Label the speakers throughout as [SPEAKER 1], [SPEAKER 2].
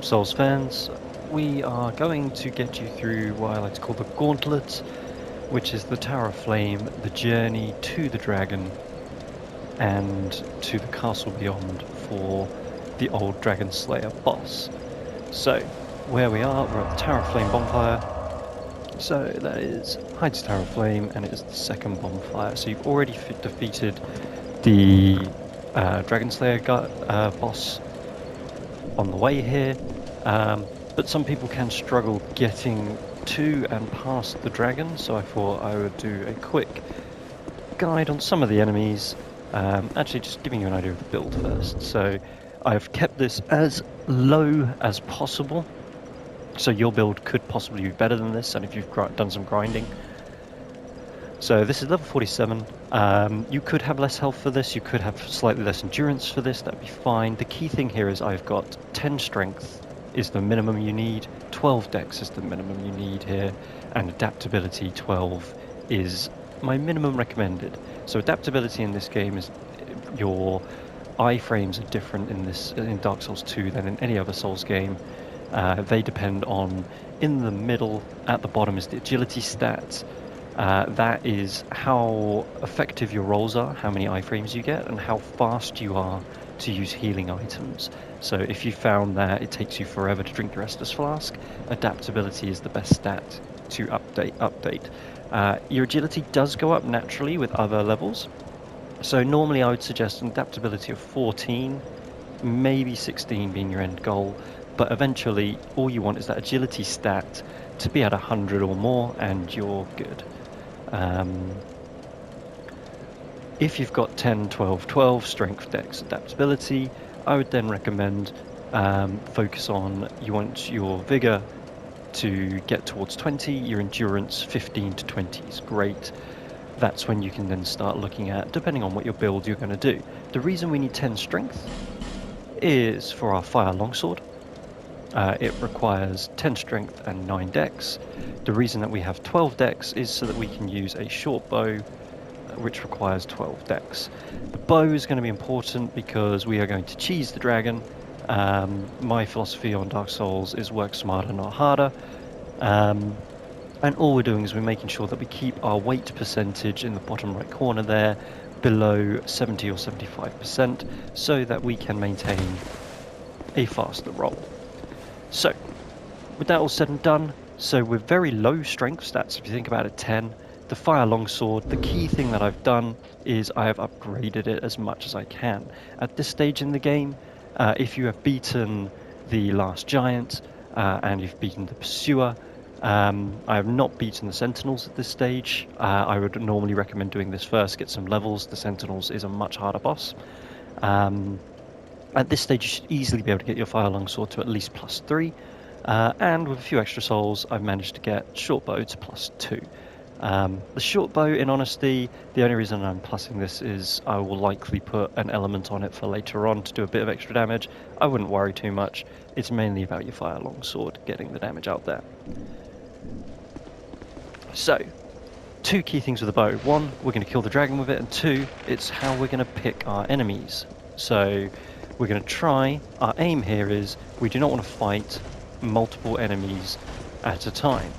[SPEAKER 1] up, Souls fans? We are going to get you through what I like to call the Gauntlet, which is the Tower of Flame, the journey to the dragon, and to the castle beyond for the old Dragonslayer boss. So, where we are, we're at the Tower of Flame bonfire. So that is Heide's Tower of Flame, and it is the second bonfire. So you've already defeated the Dragonslayer boss on the way here, but some people can struggle getting to and past the dragon, so I thought I would do a quick guide on some of the enemies, actually just giving you an idea of the build first. So I've kept this as low as possible, so your build could possibly be better than this, and if you've done some grinding. So this is level 47. You could have less health for this, you could have slightly less endurance for this, that'd be fine. The key thing here is I've got 10 strength is the minimum you need, 12 dex is the minimum you need here, and adaptability 12 is my minimum recommended. So adaptability in this game is your iframes are different in Dark Souls 2 than in any other Souls game. They depend on, in the middle, at the bottom is the agility stat. That is how effective your rolls are, how many iframes you get, and how fast you are to use healing items. So if you found that it takes you forever to drink the Restless Flask, adaptability is the best stat to update. Your agility does go up naturally with other levels. So normally I would suggest an adaptability of 14, maybe 16 being your end goal, but eventually all you want is that agility stat to be at 100 or more and you're good. If you've got 10, 12, 12 strength, dex, adaptability, I would then recommend focus on, you want your vigor to get towards 20, your endurance 15 to 20 is great. That's when you can then start looking at, depending on what your build you're going to do. The reason we need 10 strength is for our fire longsword. It requires 10 strength and 9 dex. The reason that we have 12 dex is so that we can use a short bow, which requires 12 dex. The bow is going to be important because we are going to cheese the dragon. My philosophy on Dark Souls is work smarter, not harder. And all we're doing is we're making sure that we keep our weight percentage in the bottom right corner there below 70 or 75% so that we can maintain a faster roll. So, with that all said and done, so with very low strength stats, if you think about it, 10, the fire longsword, the key thing that I've done is I have upgraded it as much as I can. At this stage in the game, if you have beaten the last giant and you've beaten the pursuer, I have not beaten the sentinels at this stage. I would normally recommend doing this first, get some levels. The sentinels is a much harder boss. At this stage you should easily be able to get your fire longsword to at least +3, and with a few extra souls I've managed to get short bow to +2. The short bow, in honesty, the only reason I'm plussing this is I will likely put an element on it for later on to do a bit of extra damage. I wouldn't worry too much, it's mainly about your fire longsword getting the damage out there. So, two key things with the bow. One, we're going to kill the dragon with it, and two, it's how we're going to pick our enemies. So we're going to try, our aim here is we do not want to fight multiple enemies at a time.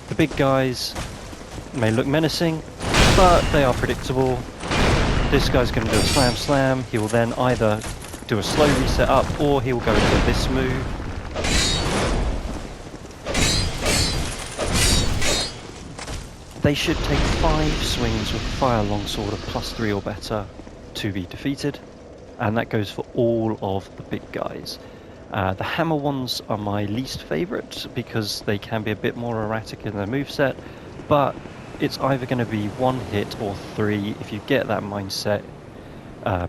[SPEAKER 1] The big guys may look menacing, but they are predictable. This guy's going to do a slam slam, he will then either do a slow reset up or he will go into this move. They should take 5 swings with fire longsword of +3 or better to be defeated, and that goes for all of the big guys. The hammer ones are my least favourite because they can be a bit more erratic in their moveset, but it's either going to be 1 hit or 3. If you get that mindset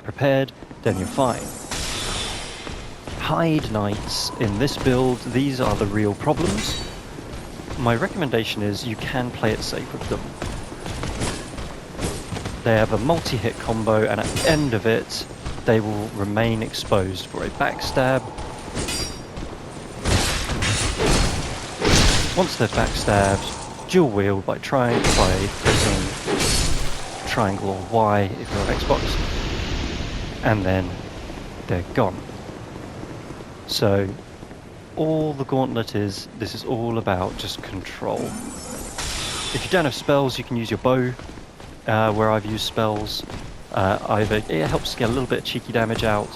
[SPEAKER 1] prepared, then you're fine. Heide Knights in this build, these are the real problems. My recommendation is you can play it safe with them. They have a multi-hit combo, and at the end of it they will remain exposed for a backstab. Once they're backstabbed, dual wield by pressing triangle or Y if you're on Xbox, and then they're gone. So all the gauntlet is, this is all about just control. If you don't have spells, you can use your bow, where I've used spells. Either it helps get a little bit of cheeky damage out,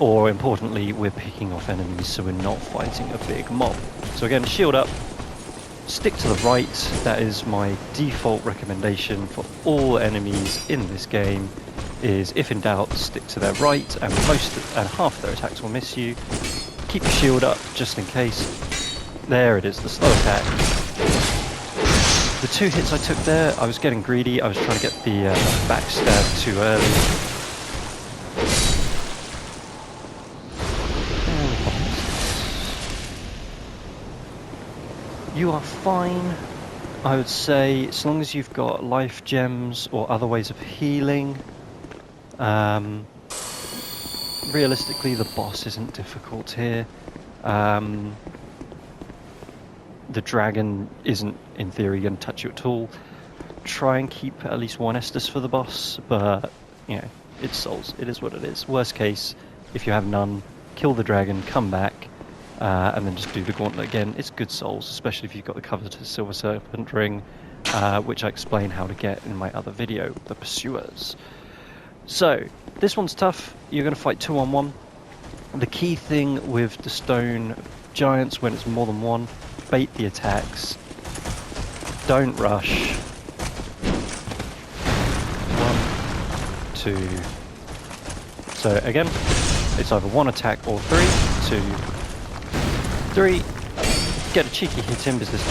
[SPEAKER 1] or importantly, we're picking off enemies so we're not fighting a big mob. So again, shield up, stick to the right. That is my default recommendation for all enemies in this game, is if in doubt, stick to their right, and half their attacks will miss you. Keep your shield up just in case. There it is, the slow attack. The 2 hits I took there, I was getting greedy. I was trying to get the backstab too early. You are fine, I would say, as long as you've got life gems or other ways of healing. Realistically, the boss isn't difficult here. The dragon isn't, in theory, going to touch you at all. Try and keep at least 1 Estus for the boss, but, you know, it's souls. It is what it is. Worst case, if you have none, kill the dragon, come back, and then just do the gauntlet again. It's good souls, especially if you've got the covetous Silver Serpent ring, which I explain how to get in my other video, The Pursuers. So, this one's tough. You're going to fight 2-on-1. The key thing with the stone giants, when it's more than one, bait the attacks. Don't rush. 1, 2. So again, it's either 1 attack or 3. 2, 3. Get a cheeky hit in because there's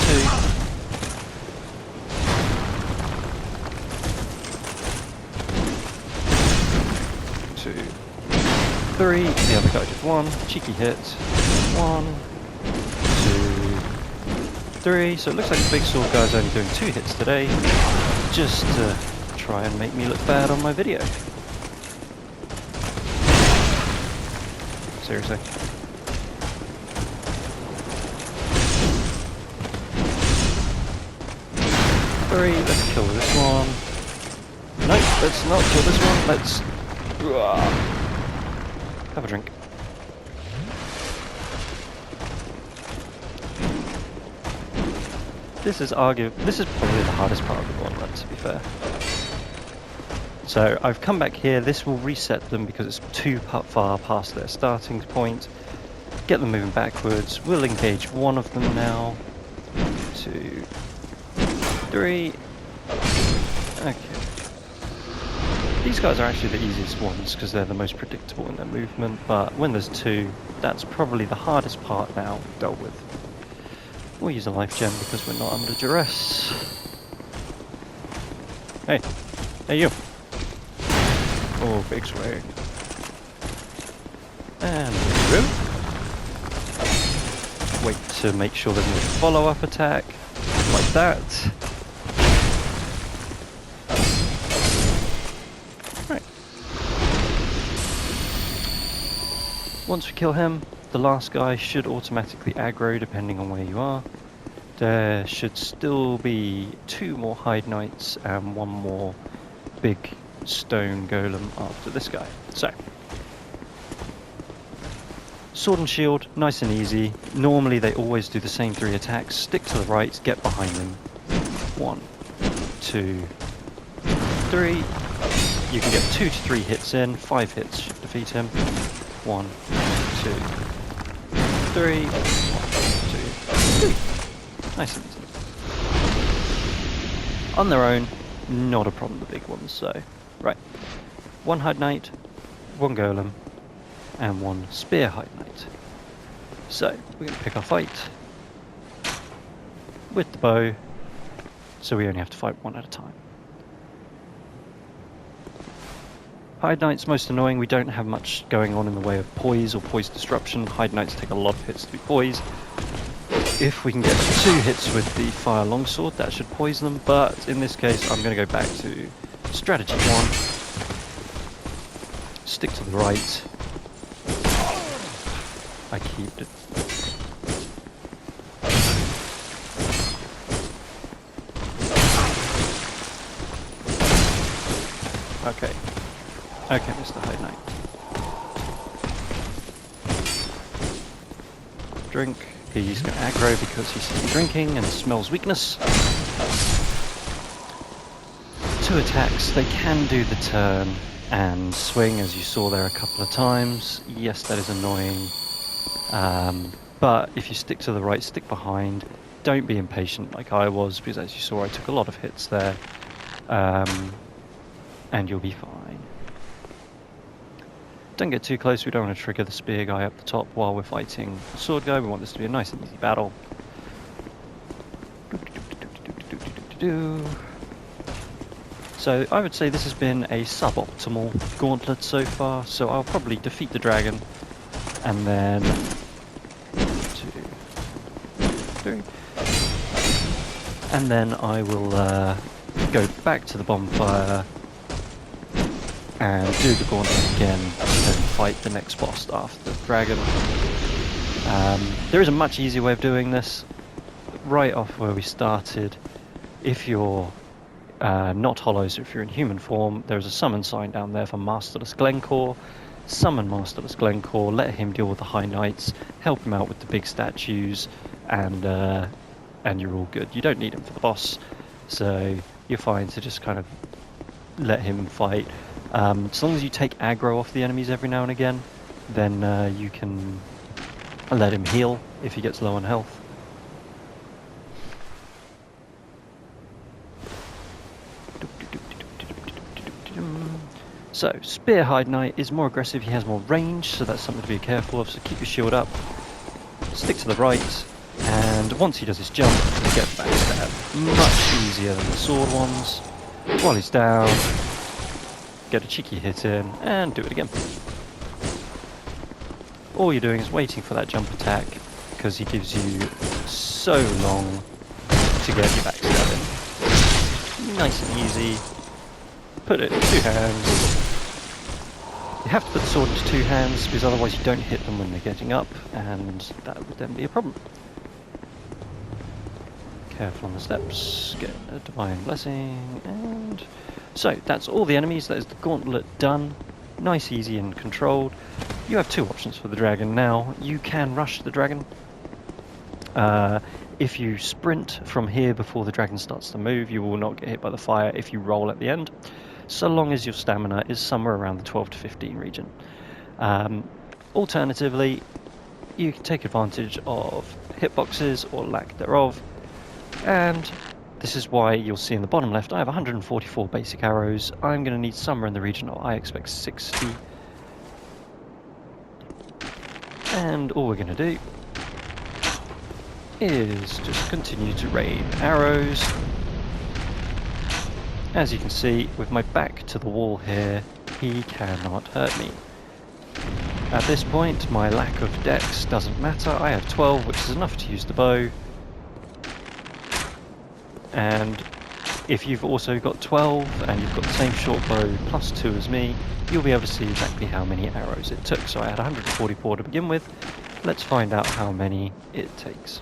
[SPEAKER 1] 2. 2, 3. The other guy did 1. Cheeky hit. 1, 2, 3. So it looks like the big sword guy's only doing 2 hits today, just to try and make me look bad on my video. Seriously. Three. Let's kill this one. Nope, let's not kill this one. Let's have a drink. This is probably the hardest part of the gauntlet, to be fair. So I've come back here. This will reset them because it's too far past their starting point. Get them moving backwards. We'll engage one of them now. 2, 3. Okay. These guys are actually the easiest ones because they're the most predictable in their movement, but when there's 2, that's probably the hardest part now dealt with. We'll use a life gem because we're not under duress. Hey. Hey you. Oh, big swing. And through. Wait to make sure there's no follow-up attack. Like that. Right. Once we kill him, the last guy should automatically aggro depending on where you are. There should still be 2 more Heide Knights and 1 more big stone golem after this guy. So, sword and shield, nice and easy. Normally they always do the same 3 attacks. Stick to the right, get behind them. 1, 2, 3. You can get 2 to 3 hits in. 5 hits should defeat him. 1, 2, 3. 1, 2, 3. Nice and easy. On their own, not a problem, the big ones, so... Right. 1 Heide Knight, 1 Golem, and 1 Spear Heide Knight. So, we're going to pick our fight with the bow, so we only have to fight 1 at a time. Heide Knight's most annoying. We don't have much going on in the way of poise or poise disruption. Heide Knights take a lot of hits to be poised. If we can get 2 hits with the fire longsword, that should poise them, but in this case I'm going to go back to strategy 1. Stick to the right. I keep it. Okay. Okay, Mr. Heide Knight. drink. He's going to aggro because he's seen drinking and smells weakness. 2 attacks. They can do the turn and swing, as you saw there a couple of times. Yes, that is annoying. But if you stick to the right, stick behind. Don't be impatient like I was, because as you saw, I took a lot of hits there. And you'll be fine. Don't get too close. We don't want to trigger the spear guy up the top while we're fighting the sword guy. We want this to be a nice and easy battle. So I would say this has been a suboptimal gauntlet so far. So I'll probably defeat the dragon and then 1, 2, 3. And then I will go back to the bonfire and do the gauntlet again, and then fight the next boss after the dragon. There is a much easier way of doing this. Right off where we started, if you're not hollow, so if you're in human form, there's a summon sign down there for Masterless Glencore. Summon Masterless Glencore, let him deal with the High Knights, help him out with the big statues, and you're all good. You don't need him for the boss, so you're fine to just kind of let him fight. As long as you take aggro off the enemies every now and again, then you can let him heal if he gets low on health. So, Spear Hide Knight is more aggressive, he has more range, so that's something to be careful of, so keep your shield up, stick to the right, and once he does his jump, he gets backstab. Much easier than the sword ones. While he's down, get a cheeky hit in, and do it again. All you're doing is waiting for that jump attack, because he gives you so long to get your backstab in. Nice and easy. Put it in 2 hands. You have to put the sword into 2 hands, because otherwise you don't hit them when they're getting up, and that would then be a problem. Careful on the steps, get a divine blessing, and... So, that's all the enemies, that is the gauntlet done. Nice, easy and controlled. You have 2 options for the dragon now. You can rush the dragon. If you sprint from here before the dragon starts to move, you will not get hit by the fire if you roll at the end, so long as your stamina is somewhere around the 12 to 15 region. Alternatively, you can take advantage of hitboxes or lack thereof, and this is why you'll see in the bottom left I have 144 basic arrows. I'm going to need somewhere in the region of, I expect, 60. And all we're going to do is just continue to rain arrows. As you can see, with my back to the wall here, he cannot hurt me. At this point, my lack of dex doesn't matter. I have 12, which is enough to use the bow. And if you've also got 12 and you've got the same short bow plus 2 as me, you'll be able to see exactly how many arrows it took. So I had 144 to begin with. Let's find out how many it takes.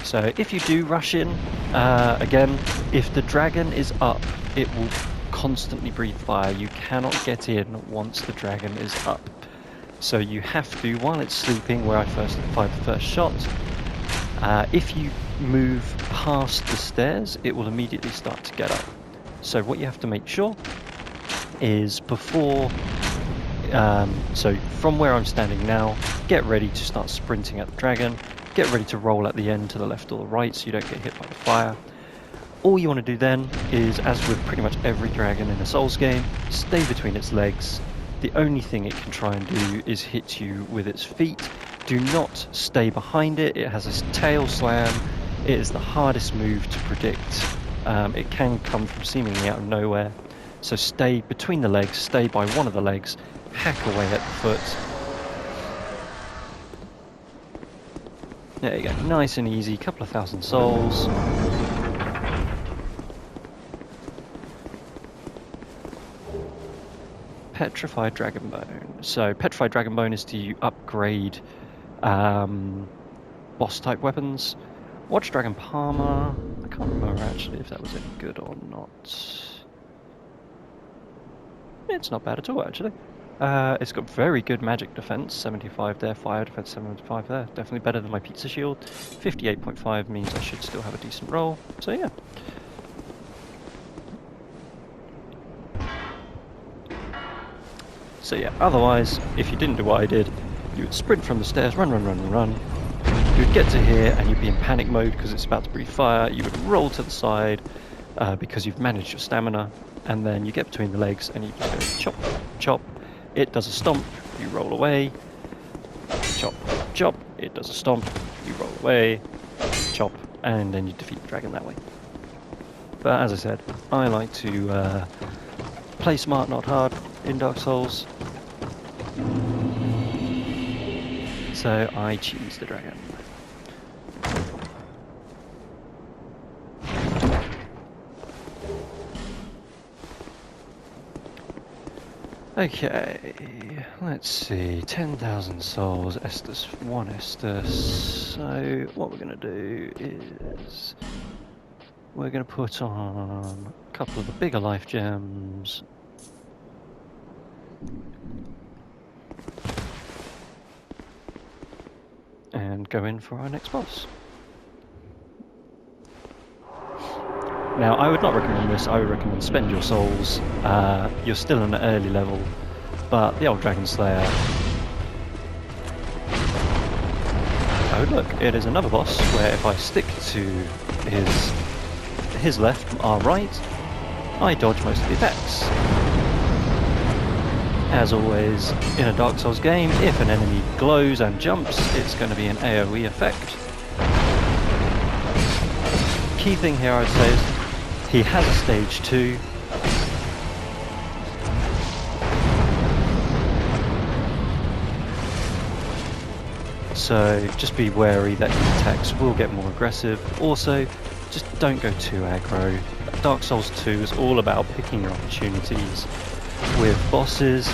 [SPEAKER 1] So if you do rush in, again, if the dragon is up, it will constantly breathe fire. You cannot get in once the dragon is up. So you have to, while it's sleeping, where I first fired the first shot, if you move past the stairs, it will immediately start to get up. So what you have to make sure is before, so from where I'm standing now, get ready to start sprinting at the dragon. Get ready to roll at the end to the left or the right so you don't get hit by the fire. All you want to do then is, as with pretty much every dragon in a Souls game, stay between its legs. The only thing it can try and do is hit you with its feet. Do not stay behind it. It has a tail slam. It is the hardest move to predict. It can come from seemingly out of nowhere. So stay between the legs, stay by one of the legs, hack away at the foot. There you go, nice and easy, couple of thousand souls. Petrified Dragonbone. So Petrified Dragonbone is to upgrade boss type weapons. Watch Dragon Palmer. I can't remember actually if that was any good or not. It's not bad at all actually. It's got very good magic defense, 75 there, fire defense 75 there. Definitely better than my pizza shield. 58.5 means I should still have a decent roll. So yeah. So yeah, otherwise, if you didn't do what I did, you would sprint from the stairs, run. You would get to here and you'd be in panic mode because it's about to breathe fire. You would roll to the side because you've managed your stamina, and then you get between the legs and you just go chop, chop. It does a stomp, you roll away, chop, chop. It does a stomp, you roll away, chop, and then you defeat the dragon that way. But as I said, I like to play smart, not hard in Dark Souls. So I cheese the dragon. Okay, let's see, 10,000 souls, Estus, 1 Estus. So what we're going to do is we're going to put on a couple of the bigger life gems. And go in for our next boss. Now, I would not recommend this. I would recommend spend your souls. You're still in an early level, but the old Dragonslayer. Oh look, it is another boss where if I stick to his left, our right, I dodge most of the attacks. As always, in a Dark Souls game, if an enemy glows and jumps, it's going to be an AoE effect. Key thing here I'd say is he has a stage 2. So just be wary that your attacks will get more aggressive. Also, just don't go too aggro. Dark Souls 2 is all about picking your opportunities. With bosses,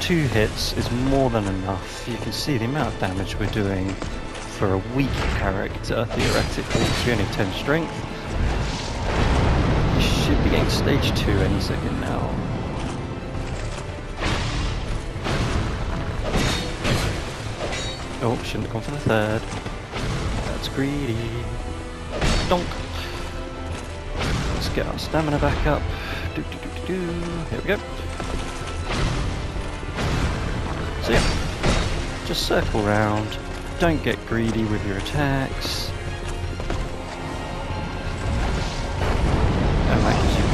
[SPEAKER 1] 2 hits is more than enough. You can see the amount of damage we're doing for a weak character, theoretically. If you only have 10 strength, you should be getting stage 2 any second now. Oh, shouldn't have gone for the 3rd. That's greedy. Donk. Let's get our stamina back up. Here we go. So yeah, just circle round. Don't get greedy with your attacks. And that gives you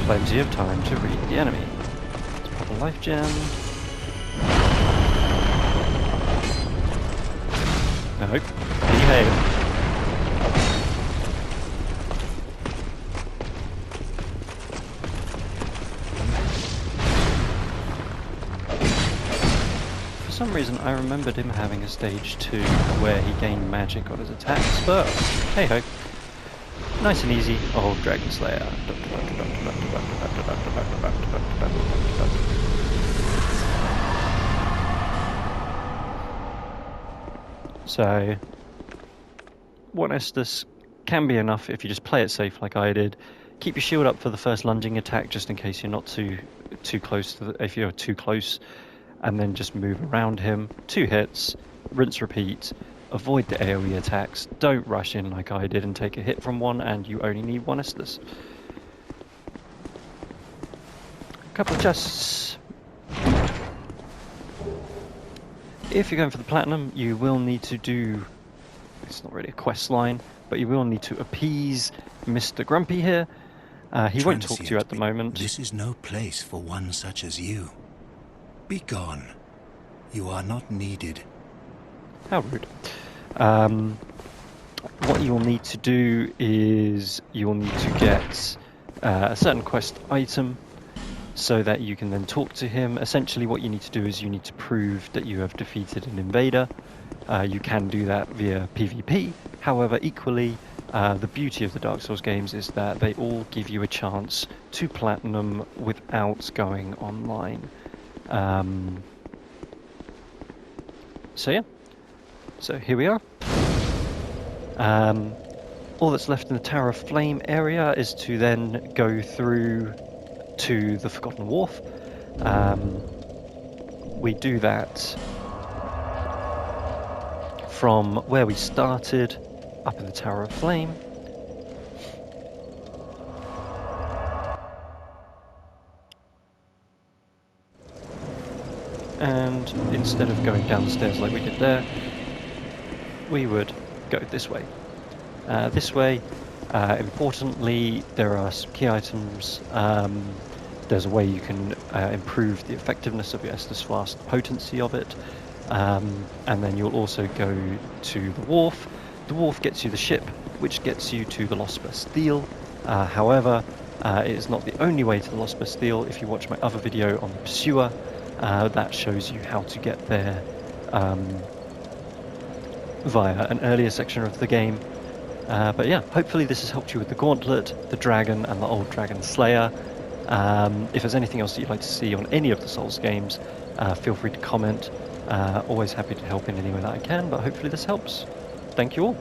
[SPEAKER 1] plenty of time to read the enemy. Let's pop a life gem. Nope. Behave. For some reason I remembered him having a stage 2 where he gained magic on his attacks, but hey ho. Nice and easy, old Dragonslayer. So 1 Estus can be enough if you just play it safe like I did. Keep your shield up for the first lunging attack just in case you're not too close to if you're too close. And then just move around him. 2 hits, rinse, repeat, avoid the AoE attacks, don't rush in like I did and take a hit from one, and you only need 1 Estus. A couple of chests. If you're going for the platinum, you will need to do, it's not really a quest line, but you will need to appease Mr. Grumpy here. He won't talk to you at the moment.
[SPEAKER 2] This is no place for one such as you. Be gone. You are not needed.
[SPEAKER 1] How rude. What you'll need to do is you'll need to get a certain quest item so that you can then talk to him. Essentially what you need to do is you need to prove that you have defeated an invader. You can do that via PvP. However, equally, The beauty of the Dark Souls games is that they all give you a chance to platinum without going online. So yeah, so here we are. All that's left in the Tower of Flame area is to then go through to the Forgotten Wharf. We do that from where we started, up in the Tower of Flame. And instead of going down the stairs like we did there, we would go this way. Importantly, there are some key items. There's a way you can improve the effectiveness of your Estus Flask, the potency of it. And then you'll also go to the wharf. The wharf gets you the ship, which gets you to the Lost Bastille. However, it is not the only way to the Lost Bastille. If you watch my other video on the Pursuer, that shows you how to get there via an earlier section of the game. But yeah, hopefully this has helped you with the Gauntlet, the Dragon, and the old Dragonslayer. If there's anything else that you'd like to see on any of the Souls games, feel free to comment. Always happy to help in any way that I can, but hopefully this helps. Thank you all.